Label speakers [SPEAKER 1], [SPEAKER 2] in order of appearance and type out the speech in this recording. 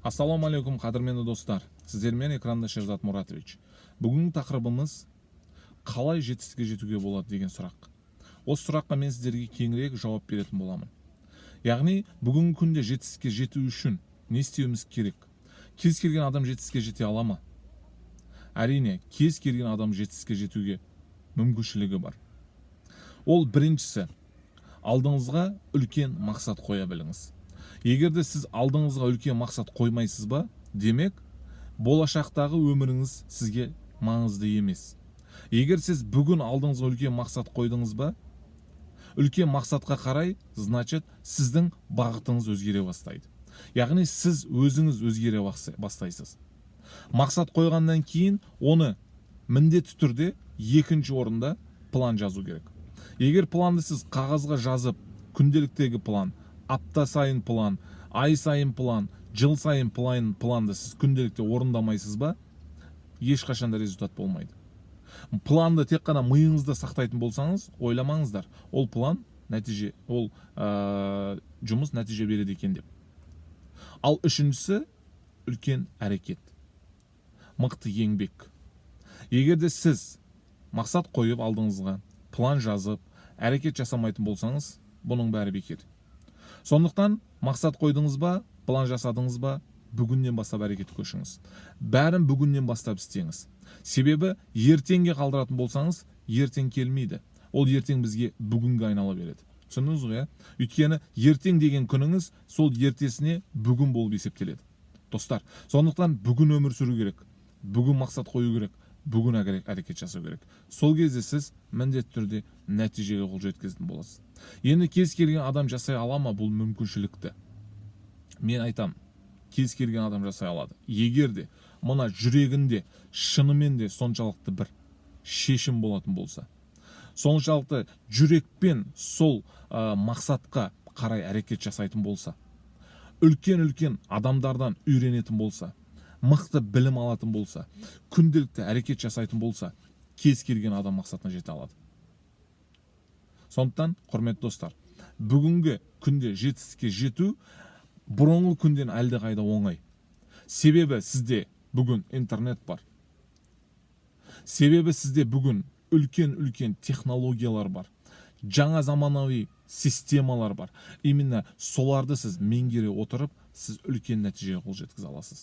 [SPEAKER 1] Ассаламу алейкум, қадірменді достар. Сіздермен экранда Шерзат Муратович. Бүгінгі тақырыбымыз қалай жетістікке жетуге болады деген сұрақ. Осы сұраққа мен сіздерге кеңірек жауап беретін боламын. Яғни бүгінгі күнде жетістікке жету үшін не істеуіміз керек? Кез келген адам жетістікке жете ала ма? Әрине, кез келген адам жетістікке жетуге мүмкіншілігі бар. Ол біріншісі, алдыңызға үлкен мақсат қоя біліңіз. Егерде сіз алдыңызға үлкен мақсат қоймайсыз ба, демек болашақтағы өміріңіз сізге маңызды емес. Егер сіз бүгін алдыңызға үлкен мақсат қойдыңыз ба, үлкен мақсатқа қарай, значит, сіздің бағытыңыз өзгере бастайды. Яғни сіз өзіңіз өзгере бастайсыз. Мақсат қойғаннан кейін оны міндетті түрде екінші орында план жазу керек. Егер планды сіз қағазға жазып, күнделіктегі план, апта сайын план, ай сайын план, жыл сайын планды сіз күнделікте орындамайсыз ба, ешқашанда результат болмайды. Планды тек қана миыңызда сақтайтын болсаңыз, ойламаңыздар, ол план нәтиже, ол жұмыс нәтиже береді екен деп. Ал үшіншісі үлкен әрекет, мықты еңбек. Егерде сіз мақсат қойып алдыңызға, план жазып, әрекет жасамайтын болсаңыз, бұның бәрі бекер. Сондықтан мақсат қойдыңыз ба, план жасадыңыз ба, бүгіннен бастап әрекетке көшіңіз. Бәрін бүгіннен бастап істеңіз. Себебі ертеңге қалдыратын болсаңыз, ертең келмейді. Ол ертең бізге бүгінге айнала береді. Түсіндіңіз ғой, өйткені ертең деген күніңіз сол ертесіне бүгін болып есептеледі. Достар, сондықтан бүгін өмір сүру керек, бүгін мақсат қою керек, бүгін әрекет жасау керек. Сол кезде сіз міндетті түрде нәтижеге қол жеткізетін боласыз. Енді кез келген адам жасай ала ма бұл мүмкіншілікті? Мен айтам, кез келген адам жасай алады. Егер де мына жүрегінде шынымен де соншалықты бір шешім болатын болса, соншалықты жүрекпен сол мақсатқа қарай әрекет жасайтын болса, үлкен адамдардан үйренетін болса, мықты білім алатын болса, күнделікті әрекет жасайтын болса, кез келген адам мақсатына жете алады. Сондықтан, құрметті достар, бүгінгі күнде жетістікке жету бұрынғы күнден әлде қайда оңай. Себебі сізде бүгін интернет бар. Себебі сізде бүгін үлкен технологиялар бар. Жаңа заманауи системалар бар. Именно соларды сіз меңгере отырып, сіз үлкен нәтижеге қол жеткізе аласыз.